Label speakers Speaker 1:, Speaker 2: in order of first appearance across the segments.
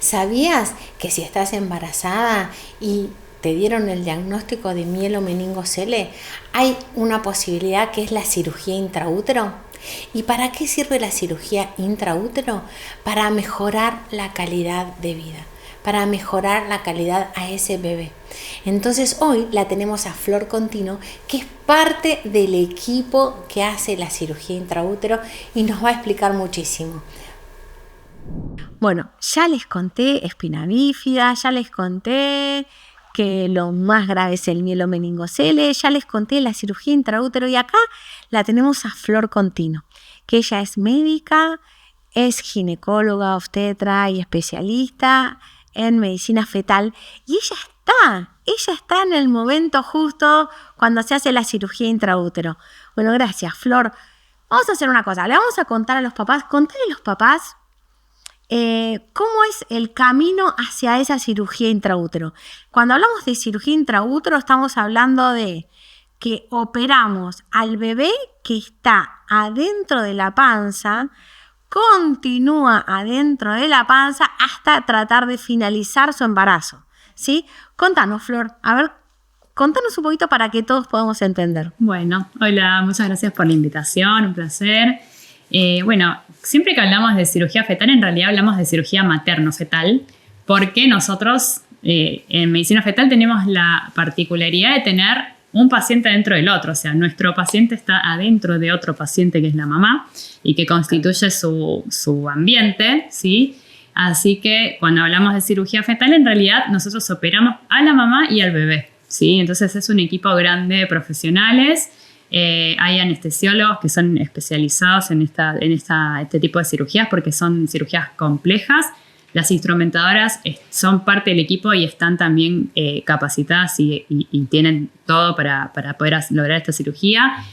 Speaker 1: ¿Sabías que si estás embarazada y te dieron el diagnóstico de mielomeningocele, hay una posibilidad que es la cirugía intraútero? ¿Y para qué sirve la cirugía intraútero? Para mejorar la calidad de vida, para mejorar la calidad a ese bebé. Entonces hoy la tenemos a Flor Contino, que es parte del equipo que hace la cirugía intraútero y nos va a explicar muchísimo. Bueno, ya les conté espina bífida, ya les conté que lo más grave es el mielomeningocele, ya les conté la cirugía intraútero y acá la tenemos a Flor Contino, que ella es médica, es ginecóloga, obstetra y especialista en medicina fetal y ella está en el momento justo cuando se hace la cirugía intraútero. Bueno, gracias, Flor. Vamos a hacer una cosa, le vamos a contar a los papás, contale a los papás cómo es el camino hacia esa cirugía intraútero. Cuando hablamos de cirugía intraútero estamos hablando de que operamos al bebé que está adentro de la panza, continúa adentro de la panza hasta tratar de finalizar su embarazo, ¿sí? Contanos, Flor, a ver, contanos un poquito para que todos podamos entender.
Speaker 2: Bueno, hola, muchas gracias por la invitación, un placer. Bueno, siempre que hablamos de cirugía fetal, en realidad hablamos de cirugía materno-fetal, porque nosotros en medicina fetal tenemos la particularidad de tener un paciente dentro del otro, o sea, nuestro paciente está adentro de otro paciente que es la mamá y que constituye su ambiente, ¿sí? Así que cuando hablamos de cirugía fetal, en realidad nosotros operamos a la mamá y al bebé, ¿sí? Entonces es un equipo grande de profesionales. Hay anestesiólogos que son especializados en este tipo de cirugías porque son cirugías complejas. Las instrumentadoras son parte del equipo y están también capacitadas y tienen todo para poder lograr esta cirugía.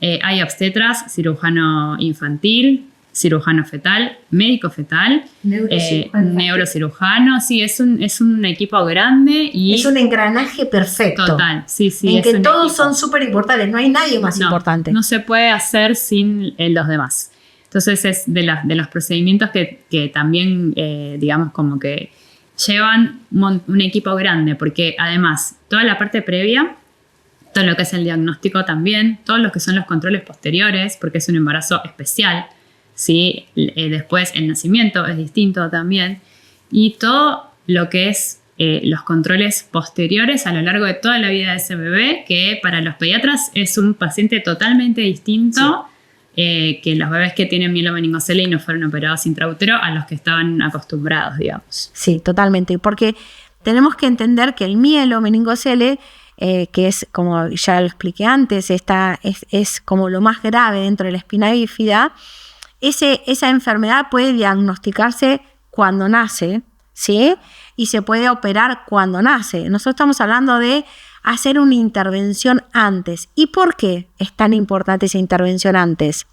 Speaker 2: Hay obstetras, cirujano infantil, cirujano fetal, médico fetal, neurocirujano. Sí, es un equipo grande y
Speaker 1: es un engranaje perfecto.
Speaker 2: Total, sí.
Speaker 1: En que todos son súper importantes, no hay nadie más importante.
Speaker 2: No se puede hacer sin los demás. Entonces es de los procedimientos que también, digamos, como que llevan un equipo grande, porque además toda la parte previa, todo lo que es el diagnóstico también, todos los que son los controles posteriores, porque es un embarazo especial, ¿sí? Después el nacimiento es distinto también, y todo lo que es los controles posteriores a lo largo de toda la vida de ese bebé, que para los pediatras es un paciente totalmente distinto. Sí. Que los bebés que tienen mielomeningocele y no fueron operados intraútero a los que estaban acostumbrados, digamos.
Speaker 1: Sí, totalmente, porque tenemos que entender que el mielomeningocele, que es, como ya lo expliqué antes, es como lo más grave dentro de la espina bífida, esa enfermedad puede diagnosticarse cuando nace, ¿sí? Y se puede operar cuando nace. Nosotros estamos hablando de hacer una intervención antes. ¿Y por qué es tan importante esa intervención antes?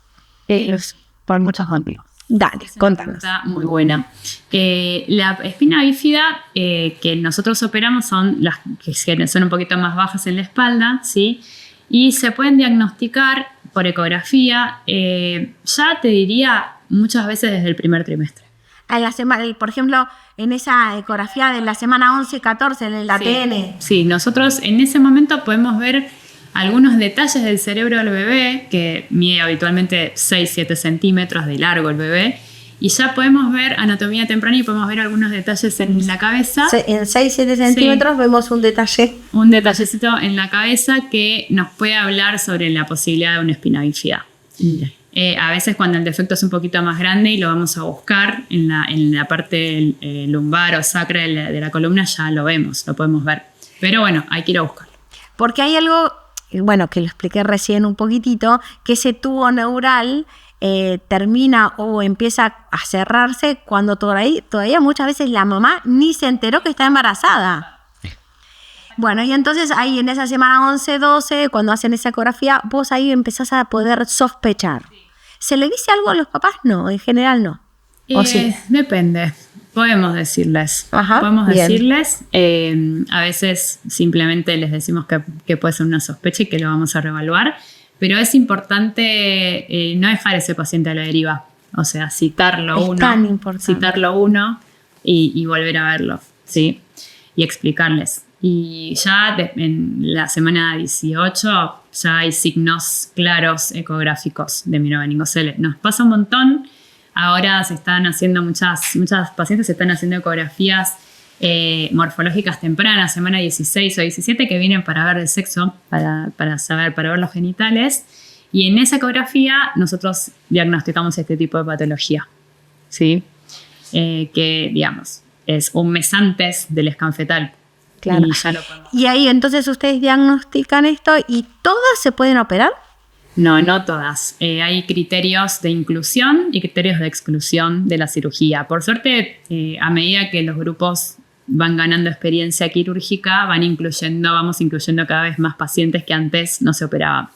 Speaker 3: Por muchos motivos.
Speaker 1: Dale, contanos.
Speaker 2: Está muy buena. La espina bífida que nosotros operamos son las que son un poquito más bajas en la espalda, ¿sí? Y se pueden diagnosticar por ecografía, ya te diría muchas veces desde el primer trimestre.
Speaker 1: Por ejemplo, en esa ecografía de la semana 11 y 14 en el ATN.
Speaker 2: Sí, nosotros en ese momento podemos ver algunos detalles del cerebro del bebé, que mide habitualmente 6-7 centímetros de largo el bebé, y ya podemos ver anatomía temprana y podemos ver algunos detalles en la cabeza.
Speaker 1: En 6-7 centímetros vemos un detalle.
Speaker 2: Un detallecito en la cabeza que nos puede hablar sobre la posibilidad de una espina bífida. A veces cuando el defecto es un poquito más grande y lo vamos a buscar en la parte lumbar o sacra de la columna, ya lo vemos, lo podemos ver. Pero bueno, hay que ir a buscarlo.
Speaker 1: Porque hay algo, bueno, que lo expliqué recién un poquitito, que ese tubo neural termina o empieza a cerrarse cuando todavía muchas veces la mamá ni se enteró que está embarazada. Bueno, y entonces ahí en esa semana 11-12, cuando hacen esa ecografía, vos ahí empezás a poder sospechar. ¿Se le dice algo a los papás? No, en general no. ¿O sí?
Speaker 2: Depende. Podemos decirles.
Speaker 1: Ajá,
Speaker 2: podemos
Speaker 1: bien.
Speaker 2: decirles. A veces simplemente les decimos que puede ser una sospecha y que lo vamos a reevaluar. Pero es importante no dejar a ese paciente a la deriva. O sea, citarlo
Speaker 1: es tan importante.
Speaker 2: Citarlo uno. y volver a verlo, ¿sí? Y explicarles. Y ya en la semana 18 ya hay signos claros ecográficos de mielomeningocele. Nos pasa un montón. Ahora se están haciendo muchas pacientes se están haciendo ecografías morfológicas tempranas, semana 16 o 17, que vienen para ver el sexo, para ver los genitales. Y en esa ecografía nosotros diagnosticamos este tipo de patología, ¿sí? Que, digamos, es un mes antes del scan fetal.
Speaker 1: Claro.
Speaker 2: Y ya lo podemos.
Speaker 1: Y ahí entonces ustedes diagnostican esto y ¿todas se pueden operar?
Speaker 2: No, no todas. Hay criterios de inclusión y criterios de exclusión de la cirugía. Por suerte, a medida que los grupos van ganando experiencia quirúrgica, vamos incluyendo cada vez más pacientes que antes no se operaban.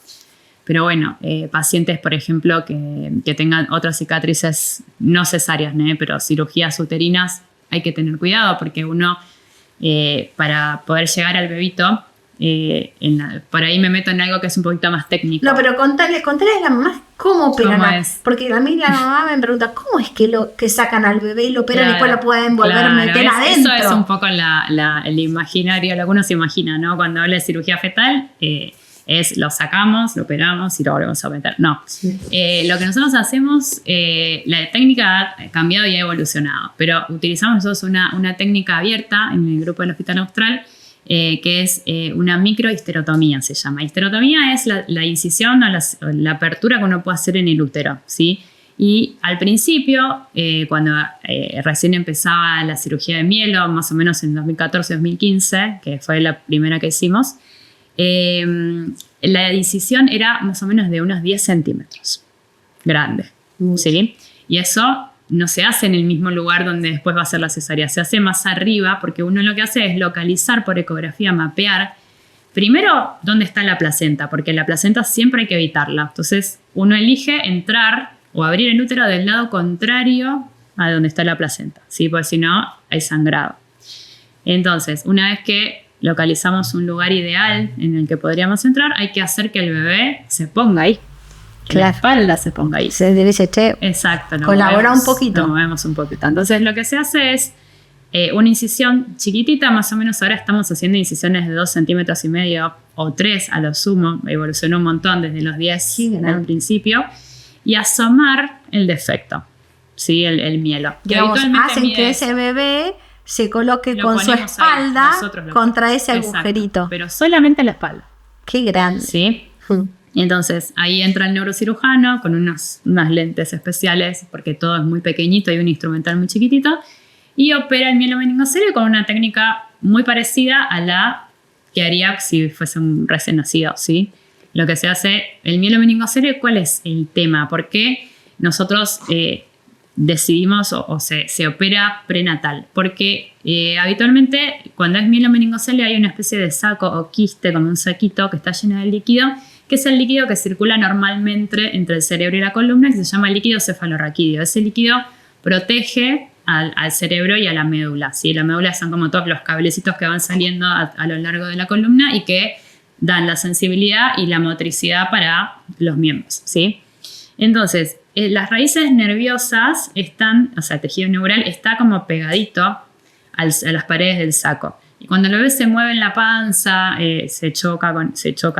Speaker 2: Pero bueno, pacientes, por ejemplo, que tengan otras cicatrices no cesáreas, pero cirugías uterinas, hay que tener cuidado porque uno, para poder llegar al bebito, por ahí me meto en algo que es un poquito más técnico.
Speaker 1: No, pero contale a la mamá cómo operan.
Speaker 2: ¿Cómo es?
Speaker 1: Porque a mí la mamá me pregunta, ¿cómo es que sacan al bebé y lo operan y después lo pueden volver a meter adentro?
Speaker 2: Eso es un poco el imaginario, lo que uno se imagina, ¿no? Cuando habla de cirugía fetal, lo sacamos, lo operamos y lo volvemos a meter. No. Sí. Lo que nosotros hacemos, la técnica ha cambiado y ha evolucionado, pero utilizamos nosotros una técnica abierta en el grupo del Hospital Austral, que es una microhisterotomía, se llama. Histerotomía es la incisión o la apertura que uno puede hacer en el útero, ¿sí? Y al principio, cuando recién empezaba la cirugía de mielo, más o menos en 2014-2015, que fue la primera que hicimos, la incisión era más o menos de unos 10 centímetros, grande, ¿sí? Y eso no se hace en el mismo lugar donde después va a ser la cesárea, se hace más arriba, porque uno lo que hace es localizar por ecografía, mapear, primero dónde está la placenta, porque la placenta siempre hay que evitarla. Entonces uno elige entrar o abrir el útero del lado contrario a donde está la placenta, ¿sí? Porque si no hay sangrado. Entonces, una vez que localizamos un lugar ideal en el que podríamos entrar, hay que hacer que el bebé se ponga ahí. Que la espalda se ponga ahí.
Speaker 1: Se debe ser
Speaker 2: exacto.
Speaker 1: Colabora un poquito.
Speaker 2: Lo movemos un poquito. Entonces lo que se hace es una incisión chiquitita, más o menos ahora estamos haciendo incisiones de 2,5 centímetros o 3 a lo sumo. Evolucionó un montón desde los 10 al principio. Y asomar el defecto, ¿sí? El mielo.
Speaker 1: Que hacen que ese bebé se coloque con su espalda contra ese agujerito.
Speaker 2: Pero solamente la espalda.
Speaker 1: Qué grande.
Speaker 2: ¿Sí? Y entonces ahí entra el neurocirujano con unas lentes especiales, porque todo es muy pequeñito y un instrumental muy chiquitito, y opera el mielomeningocele con una técnica muy parecida a la que haría si fuese un recién nacido, ¿sí? Lo que se hace, el mielomeningocele, ¿cuál es el tema? ¿Por qué nosotros decidimos o se opera prenatal? Porque habitualmente cuando es mielomeningocele hay una especie de saco o quiste, como un saquito que está lleno de líquido, que es el líquido que circula normalmente entre el cerebro y la columna, que se llama líquido cefalorraquídeo. Ese líquido protege al cerebro y a la médula, ¿sí? La médula son como todos los cablecitos que van saliendo a lo largo de la columna y que dan la sensibilidad y la motricidad para los miembros, ¿sí? Entonces, las raíces nerviosas están, o sea, el tejido neural está como pegadito a las paredes del saco. Y cuando el bebé se mueve en la panza, se choca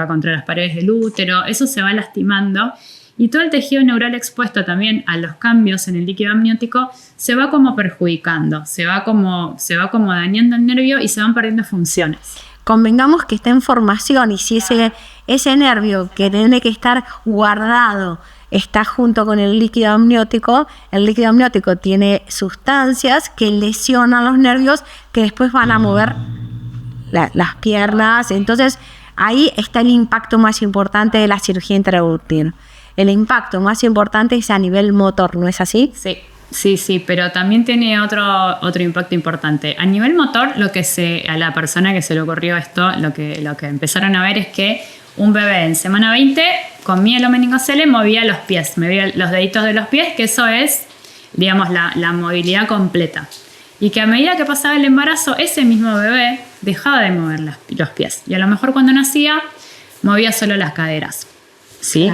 Speaker 2: contra las paredes del útero, eso se va lastimando y todo el tejido neural expuesto también a los cambios en el líquido amniótico se va como perjudicando, se va como dañando el nervio y se van perdiendo funciones.
Speaker 1: Convengamos que está en formación y si ese nervio que tiene que estar guardado está junto con el líquido amniótico tiene sustancias que lesionan los nervios que después van a mover las piernas. Entonces ahí está el impacto más importante de la cirugía intraútero. El impacto más importante es a nivel motor, ¿no es así?
Speaker 2: Sí, pero también tiene otro impacto importante. A nivel motor, a la persona que se le ocurrió esto, lo que empezaron a ver es que un bebé en semana 20 con mielomeningocele movía los pies, movía los deditos de los pies, que eso es, digamos, la movilidad completa. Y que a medida que pasaba el embarazo, ese mismo bebé dejaba de mover los pies. Y a lo mejor cuando nacía, movía solo las caderas, ¿sí?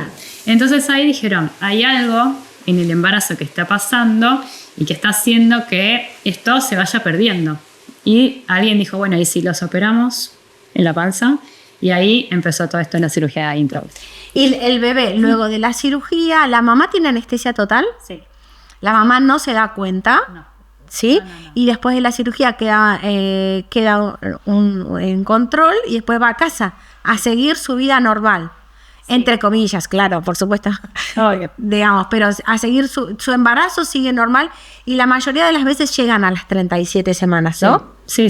Speaker 2: Entonces ahí dijeron, hay algo en el embarazo que está pasando y que está haciendo que esto se vaya perdiendo. Y alguien dijo, bueno, ¿y si los operamos en la panza? Y ahí empezó todo esto en la cirugía intraútero.
Speaker 1: Y el bebé, luego de la cirugía, ¿la mamá tiene anestesia total?
Speaker 2: Sí.
Speaker 1: La mamá no se da cuenta,
Speaker 2: No.
Speaker 1: ¿sí?
Speaker 2: No.
Speaker 1: Y después de la cirugía queda en control y después va a casa a seguir su vida normal. Sí. Entre comillas, claro, por supuesto. Digamos, pero a seguir su embarazo sigue normal y la mayoría de las veces llegan a las 37 semanas, ¿no?
Speaker 2: Sí.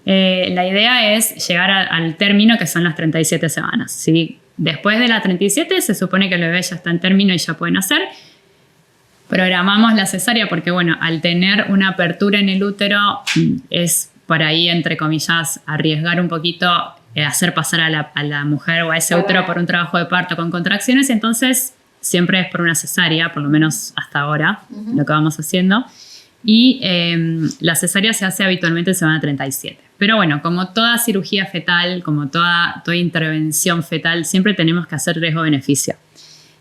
Speaker 2: La idea es llegar al término que son las 37 semanas. ¿Sí? Después de las 37 se supone que el bebé ya está en término y ya puede nacer. Programamos la cesárea porque, bueno, al tener una apertura en el útero es por ahí, entre comillas, arriesgar un poquito, hacer pasar a la mujer o a ese útero por un trabajo de parto con contracciones. Entonces siempre es por una cesárea, por lo menos hasta ahora, lo que vamos haciendo. Y la cesárea se hace habitualmente en semana 37. Pero bueno, como toda cirugía fetal, como toda intervención fetal, siempre tenemos que hacer riesgo-beneficio.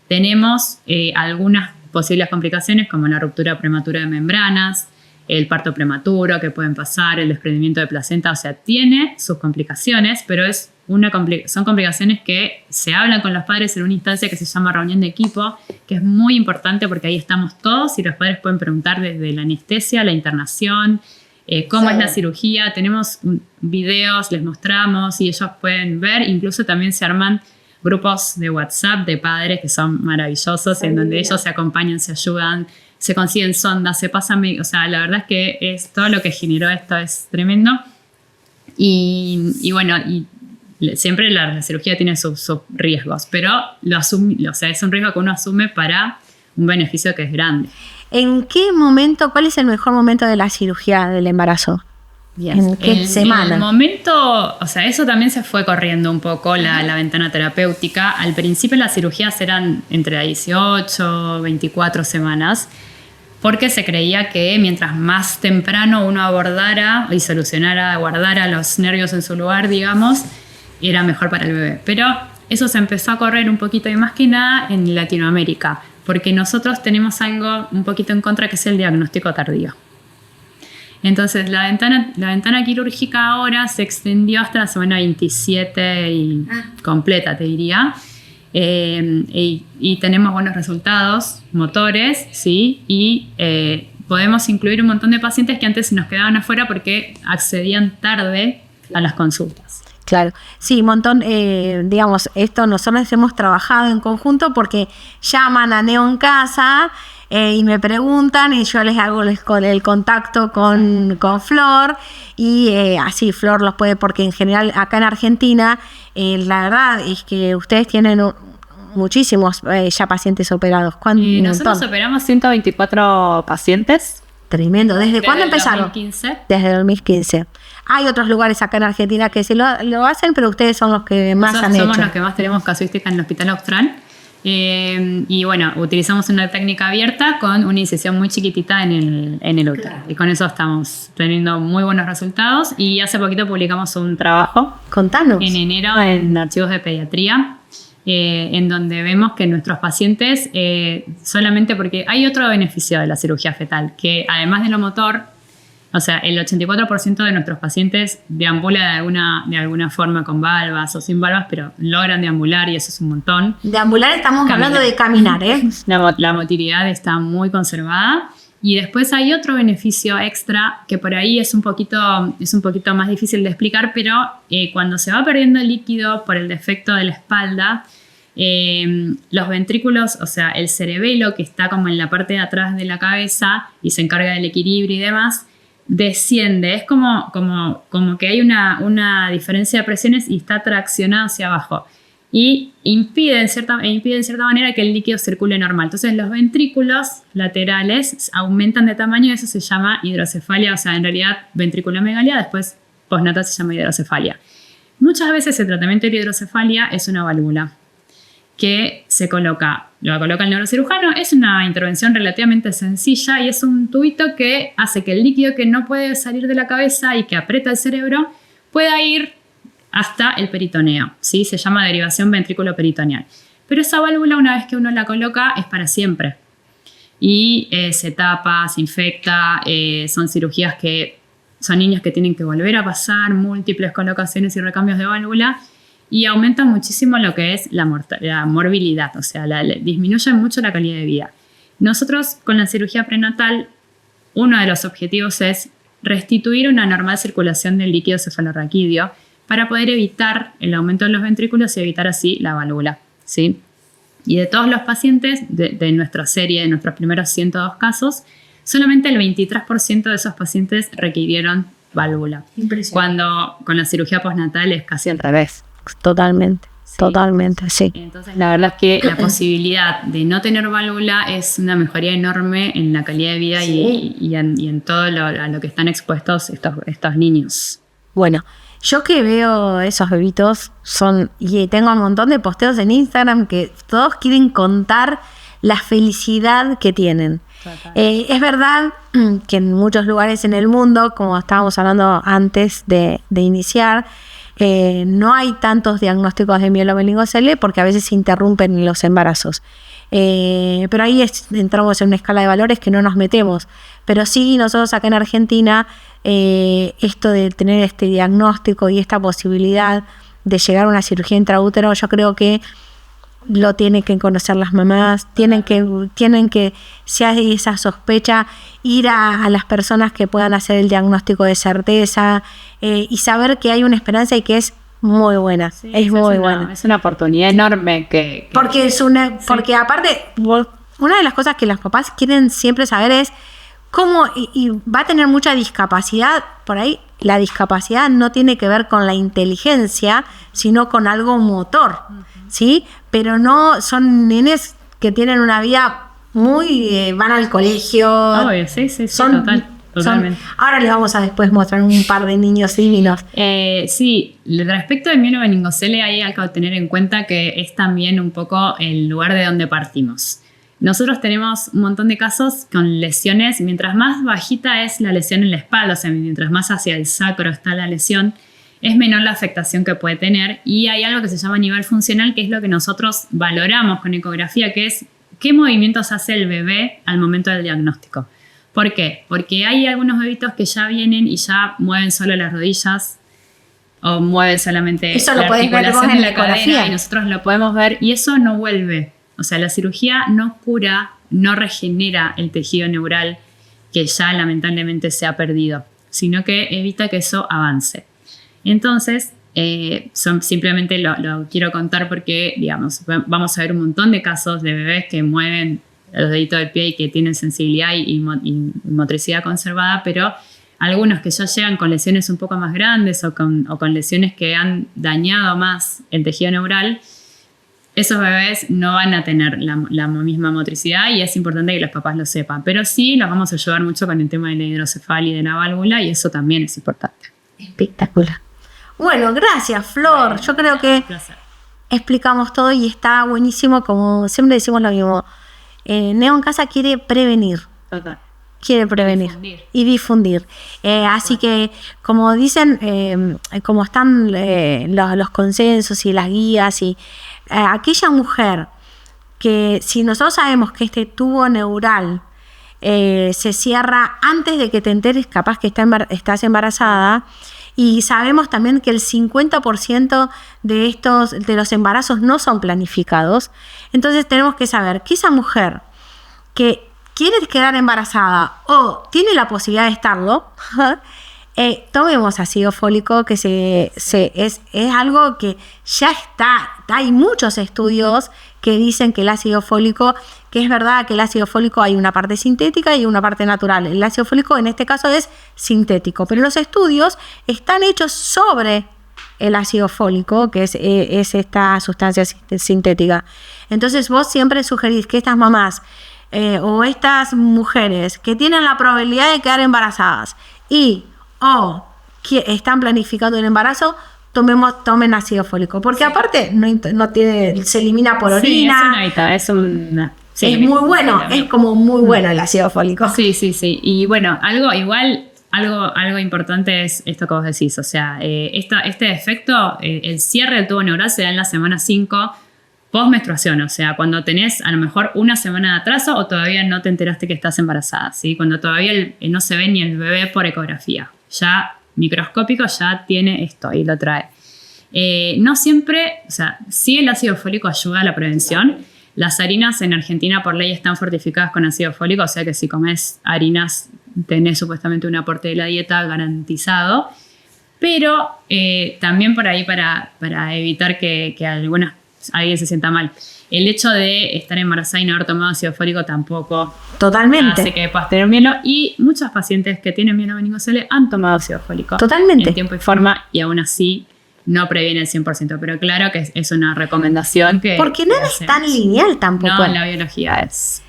Speaker 2: Tenemos algunas posibles complicaciones como la ruptura prematura de membranas, el parto prematuro que pueden pasar, el desprendimiento de placenta, o sea, tiene sus complicaciones, pero son complicaciones que se hablan con los padres en una instancia que se llama reunión de equipo, que es muy importante porque ahí estamos todos y los padres pueden preguntar desde la anestesia, la internación, cómo es la cirugía. Tenemos videos, les mostramos y ellos pueden ver. Incluso también se arman grupos de WhatsApp de padres que son maravillosos, en donde ellos se acompañan, se ayudan, se consiguen sondas, se pasan... O sea, la verdad es que todo lo que generó esto es tremendo. Y bueno, siempre la cirugía tiene sus riesgos, pero es un riesgo que uno asume para un beneficio que es grande.
Speaker 1: ¿En qué momento, cuál es el mejor momento de la cirugía del embarazo? ¿En qué semana?
Speaker 2: En el momento, o sea, eso también se fue corriendo un poco la ventana terapéutica. Al principio las cirugías eran entre 18 24 semanas, porque se creía que mientras más temprano uno abordara y solucionara, guardara los nervios en su lugar, digamos, era mejor para el bebé. Pero eso se empezó a correr un poquito y más que nada en Latinoamérica, porque nosotros tenemos algo un poquito en contra que es el diagnóstico tardío. Entonces la ventana quirúrgica ahora se extendió hasta la semana 27 y completa, te diría. Y tenemos buenos resultados motores, ¿sí? Y podemos incluir un montón de pacientes que antes se nos quedaban afuera porque accedían tarde a las consultas.
Speaker 1: Claro, sí, un montón, digamos, esto nosotros hemos trabajado en conjunto porque llaman a Neo en casa y me preguntan y yo les hago el contacto con Flor y así Flor los puede, porque en general acá en Argentina la verdad es que ustedes tienen muchísimos ya pacientes operados.
Speaker 3: Nosotros operamos 124 pacientes.
Speaker 1: Tremendo. ¿Desde cuándo empezaron?
Speaker 2: 2015.
Speaker 1: Desde 2015. Hay otros lugares acá en Argentina que sí lo hacen, pero ustedes son los que más han hecho.
Speaker 2: Somos los que más tenemos casuística en el Hospital Austral. Y bueno, utilizamos una técnica abierta con una incisión muy chiquitita en el útero. Y con eso estamos teniendo muy buenos resultados. Y hace poquito publicamos un trabajo.
Speaker 1: Contanos.
Speaker 2: En enero en Archivos de Pediatría. En donde vemos que nuestros pacientes, solamente porque hay otro beneficio de la cirugía fetal, que además de lo motor, o sea, el 84% de nuestros pacientes deambula de alguna forma con valvas o sin valvas, pero logran deambular y eso es un montón.
Speaker 1: Deambular estamos hablando de caminar, ¿eh?
Speaker 2: La motilidad está muy conservada. Y después hay otro beneficio extra que por ahí es un poquito más difícil de explicar, pero cuando se va perdiendo el líquido por el defecto de la espalda, los ventrículos, o sea, el cerebelo que está como en la parte de atrás de la cabeza y se encarga del equilibrio y demás, desciende. Es como que hay una diferencia de presiones y está traccionado hacia abajo. Y impide en cierta manera que el líquido circule normal. Entonces los ventrículos laterales aumentan de tamaño y eso se llama hidrocefalia, o sea, en realidad ventriculomegalia, después postnatal se llama hidrocefalia. Muchas veces el tratamiento de hidrocefalia es una válvula que lo coloca el neurocirujano. Es una intervención relativamente sencilla y es un tubito que hace que el líquido que no puede salir de la cabeza y que aprieta el cerebro pueda ir hasta el peritoneo, ¿sí? Se llama derivación ventrículo-peritoneal. Pero esa válvula, una vez que uno la coloca, es para siempre. y se tapa, se infecta, son cirugías que son niños que tienen que volver a pasar múltiples colocaciones y recambios de válvula y aumenta muchísimo lo que es la morbilidad, o sea, disminuye mucho la calidad de vida. Nosotros con la cirugía prenatal, uno de los objetivos es restituir una normal circulación del líquido cefalorraquídeo para poder evitar el aumento de los ventrículos y evitar así la válvula, ¿sí? Y de todos los pacientes de nuestra serie, de nuestros primeros 102 casos, solamente el 23% de esos pacientes requirieron válvula.
Speaker 1: Impresionante.
Speaker 2: Cuando con la cirugía postnatal es casi al revés.
Speaker 1: Totalmente, sí. Totalmente, sí.
Speaker 2: Entonces, la verdad es que la posibilidad de no tener válvula es una mejoría enorme en la calidad de vida
Speaker 1: sí.
Speaker 2: y en todo a lo que están expuestos estos niños.
Speaker 1: Bueno, yo que veo esos bebitos y tengo un montón de posteos en Instagram que todos quieren contar la felicidad que tienen. Es verdad que en muchos lugares en el mundo, como estábamos hablando antes de iniciar, no hay tantos diagnósticos de mielomeningocele porque a veces se interrumpen los embarazos. Pero ahí entramos en una escala de valores que no nos metemos. Pero sí, nosotros acá en Argentina, esto de tener este diagnóstico y esta posibilidad de llegar a una cirugía intraútero, yo creo que lo tienen que conocer las mamás, tienen que, si hay esa sospecha, ir a las personas que puedan hacer el diagnóstico de certeza y saber que hay una esperanza y que es muy buena,
Speaker 3: sí,
Speaker 1: es muy buena.
Speaker 3: Es una oportunidad enorme
Speaker 1: porque aparte, una de las cosas que los papás quieren siempre saber es cómo, y va a tener mucha discapacidad, por ahí la discapacidad no tiene que ver con la inteligencia, sino con algo motor, ¿sí? Pero no, son nenes que tienen una vida muy, van al colegio.
Speaker 2: Obvio, sí, totalmente.
Speaker 1: Ahora les vamos a después mostrar un par de niños divinos.
Speaker 2: Sí, respecto del mielomeningocele hay algo a tener en cuenta que es también un poco el lugar de donde partimos. Nosotros tenemos un montón de casos con lesiones, mientras más bajita es la lesión en la espalda, o sea, mientras más hacia el sacro está la lesión, es menor la afectación que puede tener. Y hay algo que se llama nivel funcional, que es lo que nosotros valoramos con ecografía, que es qué movimientos hace el bebé al momento del diagnóstico. ¿Por qué? Porque hay algunos bebitos que ya vienen y ya mueven solo las rodillas o mueven solamente
Speaker 1: eso
Speaker 2: la
Speaker 1: lo podés ver vos
Speaker 2: articulación
Speaker 1: en
Speaker 2: de
Speaker 1: la
Speaker 2: la cadera
Speaker 1: ecografía.
Speaker 2: y nosotros lo podemos ver y eso no vuelve. O sea, la cirugía no cura, no regenera el tejido neural que ya lamentablemente se ha perdido, sino que evita que eso avance. Entonces, simplemente lo quiero contar porque, digamos, vamos a ver un montón de casos de bebés que mueven los deditos del pie y que tienen sensibilidad y motricidad conservada, pero algunos que ya llegan con lesiones un poco más grandes o con lesiones que han dañado más el tejido neural, esos bebés no van a tener la misma motricidad y es importante que los papás lo sepan. Pero sí los vamos a ayudar mucho con el tema de la hidrocefalia y de la válvula y eso también es importante.
Speaker 1: Espectacular. Bueno, gracias, Flor. Yo creo que explicamos todo y está buenísimo, como siempre decimos lo mismo. Neo en Casa quiere prevenir.
Speaker 3: Total.
Speaker 1: Quiere prevenir y difundir. Así que, como dicen, como están los consensos y las guías, y aquella mujer que si nosotros sabemos que este tubo neural se cierra antes de que te enteres, capaz que estás embarazada, y sabemos también que el 50% de los embarazos no son planificados, entonces tenemos que saber que esa mujer que quiere quedar embarazada o tiene la posibilidad de estarlo, tomemos ácido fólico, que es algo que ya está. Hay muchos estudios que dicen que el ácido fólico, que es verdad que el ácido fólico hay una parte sintética y una parte natural. El ácido fólico en este caso es sintético, pero los estudios están hechos sobre el ácido fólico, que es esta sustancia sintética. Entonces vos siempre sugerís que estas mamás o estas mujeres que tienen la probabilidad de quedar embarazadas o que están planificando el embarazo, tomen ácido fólico, porque aparte no tiene, se elimina por orina.
Speaker 3: Es
Speaker 1: muy bueno, es como muy bueno el ácido fólico.
Speaker 2: Sí. Y bueno, algo importante es esto que vos decís, o sea, este defecto, el cierre del tubo neural se da en la semana 5, post-menstruación, o sea, cuando tenés a lo mejor una semana de atraso o todavía no te enteraste que estás embarazada, ¿sí? Cuando todavía no se ve ni el bebé por ecografía. Ya microscópico ya tiene esto y lo trae. No siempre, o sea, sí el ácido fólico ayuda a la prevención. Las harinas en Argentina por ley están fortificadas con ácido fólico, o sea que si comes harinas tenés supuestamente un aporte de la dieta garantizado. Pero también por ahí para evitar que alguien se sienta mal. El hecho de estar embarazada y no haber tomado ácido fólico tampoco
Speaker 1: Totalmente.
Speaker 2: hace que puedas tener mielo. Y muchas pacientes que tienen mielo meningocele han tomado ácido fólico.
Speaker 1: Totalmente.
Speaker 2: En tiempo y forma, y aún así no previene el 100%. Pero claro que es una recomendación que...
Speaker 1: Porque nada es tan lineal tampoco.
Speaker 2: No, en la biología es...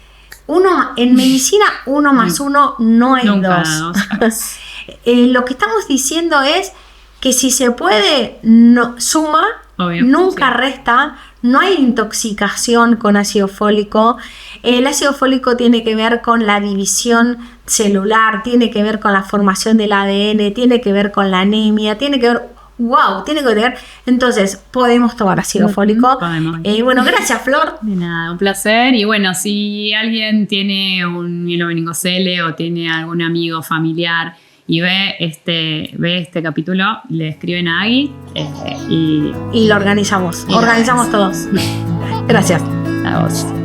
Speaker 1: En medicina 1 más 1 no es
Speaker 2: Nunca
Speaker 1: 2. Lo que estamos diciendo es que si se puede, suma,
Speaker 2: Obvio,
Speaker 1: nunca
Speaker 2: sí.
Speaker 1: resta, no hay intoxicación con ácido fólico. El ácido fólico tiene que ver con la división celular, tiene que ver con la formación del ADN, tiene que ver con la anemia, tiene que ver... tiene que ver. Entonces, podemos tomar ácido fólico.
Speaker 2: Podemos.
Speaker 1: Bueno, gracias, Flor.
Speaker 2: De nada, un placer. Y bueno, si alguien tiene un mielo meningocele o tiene algún amigo familiar y ve este capítulo, le escriben a Agui
Speaker 1: y lo organizamos. Organizamos todos. Gracias.
Speaker 2: A vos.